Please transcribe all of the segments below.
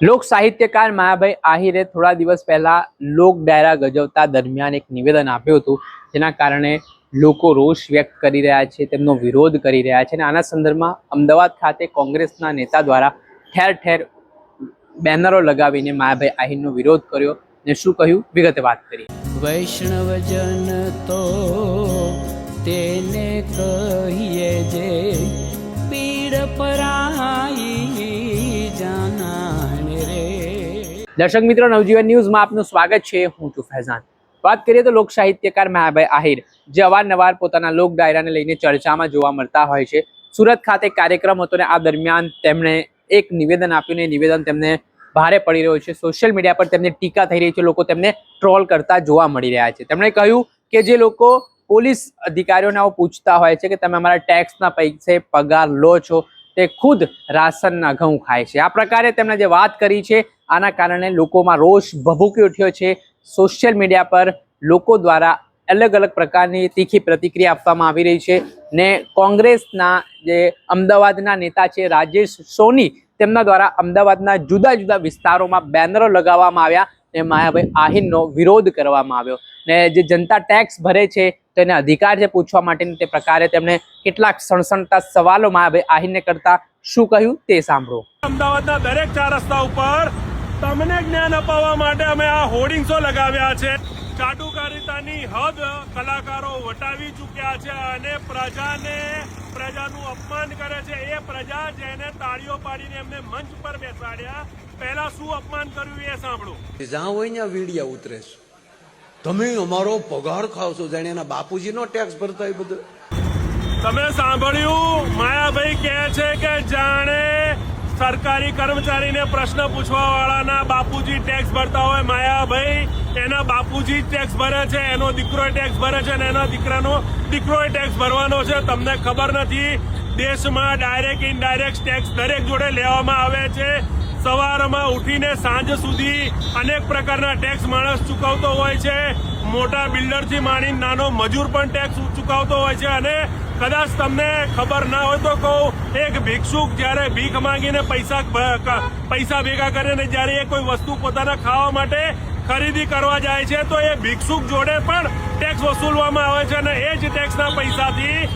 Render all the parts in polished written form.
લોક સાહિત્યકાર માયાભાઈ આહિરે થોડા દિવસ પહેલા લોક ડાયરા ગજવતા દરમિયાન એક નિવેદન આપ્યું હતું, જેના કારણે લોકો રોષ વ્યક્ત કરી રહ્યા છે, તેમનો વિરોધ કરી રહ્યા છે અને આના સંદર્ભમાં અમદાવાદ ખાતે કોંગ્રેસના નેતા દ્વારા ઠેર ઠેર બેનરો લગાવીને માયાભાઈ આહિરનો વિરોધ કર્યો અને શું કહ્યું વિગતે વાત કરી। વૈષ્ણવજન તો તેને કહીએ જે પીડ પરાઈ જાનાને રે। દર્શક મિત્રો, નવજીવન ન્યૂઝમાં આપનું સ્વાગત છે। હું છું ફૈઝાન। વાત કરીએ તો લોક સાહિત્યકાર માયાભાઈ આહિર જે અવારનવાર પોતાના લોક ડાયરાને લઈને ચર્ચામાં જોવા મળતા હોય છે, સુરત ખાતે કાર્યક્રમ હતો ને આ દરમિયાન તેમણે એક નિવેદન આપ્યું ને નિવેદન તેમને ભારે પડી રહ્યું છે। સોશિયલ મીડિયા પર તેમની ટીકા થઈ રહી છે, લોકો તેમને ટ્રોલ કરતા જોવા મળી રહ્યા છે। તેમણે કહ્યું કે જે લોકો પોલીસ અધિકારીઓને આવું પૂછતા હોય છે કે તમે અમારા ટેક્સના પૈસે પગાર લો છો, તે ખુદ રાશનના ઘઉં ખાય છે। આ પ્રકારે તેમણે જે વાત કરી છે, આના કારણે લોકોમાં રોષ ભભૂકી ઉઠ્યો છે। સોશિયલ મીડિયા પર લોકો દ્વારા અલગ અલગ પ્રકારની તીખી પ્રતિક્રિયા આપવામાં આવી રહી છે ને કોંગ્રેસના જે અમદાવાદના નેતા છે રાજેશ સોની, તેમના દ્વારા અમદાવાદના જુદા જુદા વિસ્તારોમાં બેનરો લગાવવામાં આવ્યા ને માયાભાઈ આહિરનો વિરોધ કરવામાં આવ્યો ને જે જનતા ટેક્સ ભરે છે તેને અધિકાર છે પૂછવા માટેની તે પ્રકારે તેમણે કેટલાક સણસણતા સવાલો માયાભાઈ આહિરને કરતા શું કહ્યું તે સાંભળો। અમદાવાદના દરેક 4 રસ્તા ઉપર તમને જ્ઞાન અપાવવા માટે અમે આ હોર્ડિંગ્સો લગાવ્યા છે। ચાટુકારિતાની હદ કલાકારો વટાવી ચૂક્યા છે અને પ્રજાનું અપમાન કરે છે। એ પ્રજા જેને તાળીઓ પાડીને એમને મંચ પર બેસાડ્યા, પહેલા શું અપમાન કર્યું એ સાંભળો। જ્યાં હોય ને વીડિયા ઉતરે છે, તમે અમારો પગાર ખાવ છો, જાણે એના બાપુજીનો ટેક્સ ભરતા હોય બધું। તમે સાંભળ્યું, માયાભાઈ કહે છે કે જાણે સરકારી કર્મચારીને પ્રશ્ન પૂછવા વાળાના બાપુજી ટેક્સ ભરતા હોય। માયાભાઈ એના બાપુજી ટેક્સ ભરે છે, એનો દીકરો ટેક્સ ભરે છે અને એના દીકરાનો દીકરો ટેક્સ ભરવાનો છે। તમને ખબર નથી, દેશમાં ડાયરેક્ટ ઇનડાયરેક્ટ ટેક્સ દરેક જોડે લેવામાં આવે છે। સવારમાં ઉઠીને સાંજ સુધી અનેક પ્રકારના ટેક્સ માણસ ચૂકવતો હોય છે। મોટા બિલ્ડરથી માંડીને નાનો મજૂર પણ ટેક્સ ચૂકવતો હોય છે। અને કદાચ તમને ખબર ના હોય તો કહું, એક ભિક્ષુક જ્યારે ભીખ માંગીને પૈસા ભેગા કરે ને જ્યારે એ કોઈ વસ્તુ પોતાના ખાવા માટે ખરીદી કરવા જાય છે તો એ ભિક્ષુક જોડે પણ ટેક્સ વસૂલવામાં આવે છે અને એ જ ટેક્સના પૈસાથી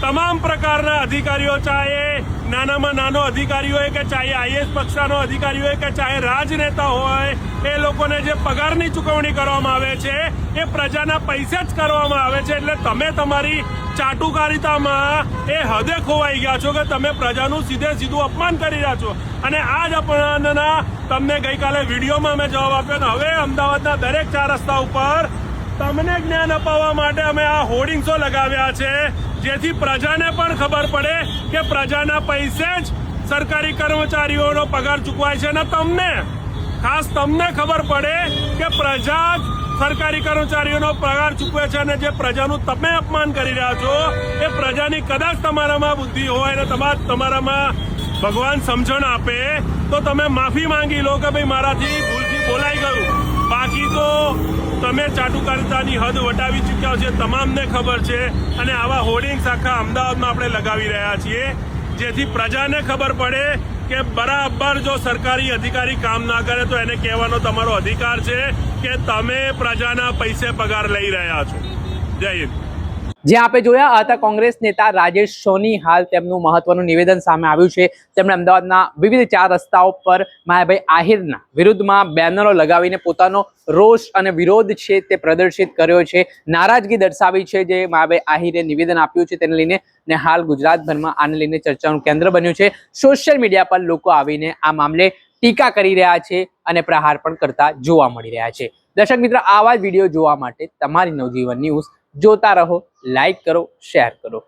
તમામ પ્રકારના અધિકારીઓ, ચાહે નાનામાં નાનો અધિકારી હોય કે ચાહે આઈએએસ કક્ષાનો અધિકારી હોય કે ચાહે રાજનેતા હોય, એ લોકોને જે પગારની ચૂકવણી કરવામાં આવે છે એ પ્રજાના પૈસે જ કરવામાં આવે છે। એટલે તમે તમારી ચાટુકારિતામાં એ હદે ખોવાઈ ગયા છો કે તમે પ્રજાનું સીધું અપમાન કરી રહ્યા છો અને આ જ અપમાનના તમને ગઈકાલે વિડીયોમાં અમે જવાબ આપ્યો ને હવે અમદાવાદના દરેક 4 રસ્તા ઉપર તમને જ્ઞાન અપાવવા માટે અમે આ હોર્ડિંગ્સો લગાવ્યા છે, જેથી પ્રજાને પણ ખબર પડે કે પ્રજાના પૈસે જ સરકારી કર્મચારીઓનો પગાર ચૂકવાય છે અને ખાસ તમને ખબર પડે કે પ્રજા જ સરકારી કર્મચારીઓનો પગાર ચૂકવે છે અને જે પ્રજાનું તમે અપમાન કરી રહ્યા છો એ પ્રજાની કદાચ તમારામાં બુદ્ધિ હોય અને તમારામાં ભગવાન સમજણ આપે તો તમે માફી માંગી લો કે ભાઈ મારાથી ભૂલથી બોલાઈ ગયું। બાકી તો તમે ચાટુકારિતાની હદ વટાવી ચૂક્યા છે, તમામને ખબર છે અને આવા હોર્ડિંગ્સ આખા અમદાવાદમાં આપણે લગાવી રહ્યા છીએ, જેથી પ્રજાને ખબર પડે કે બરાબર જો સરકારી અધિકારી કામ ના કરે તો એને કહેવાનો તમારો અધિકાર છે કે તમે પ્રજાના પૈસે પગાર લઈ રહ્યા છો। જય હિન્દ। જે આપે જોયા હતા કોંગ્રેસ નેતા રાજેશ સોની, હાલ તેમનું મહત્વનું નિવેદન સામે આવ્યું છે। તેમણે અમદાવાદના વિવિધ 4 રસ્તાઓ પર માયાભાઈ આહિરના વિરુદ્ધમાં બેનરો લગાવીને પોતાનો રોષ અને વિરોધ છે તે પ્રદર્શિત કર્યો છે, નારાજગી દર્શાવી છે। જે માયાભાઈ આહિરે નિવેદન આપ્યું છે તેને લઈને ને હાલ ગુજરાતભરમાં આને લઈને ચર્ચાનું કેન્દ્ર બન્યું છે। સોશિયલ મીડિયા પર લોકો આવીને આ મામલે ટીકા કરી રહ્યા છે અને પ્રહાર પણ કરતા જોવા મળી રહ્યા છે। દર્શક મિત્રો, આવા જ વિડીયો જોવા માટે તમારી નવજીવન ન્યૂઝ જોતા રહો, લાઈક કરો, શેર કરો।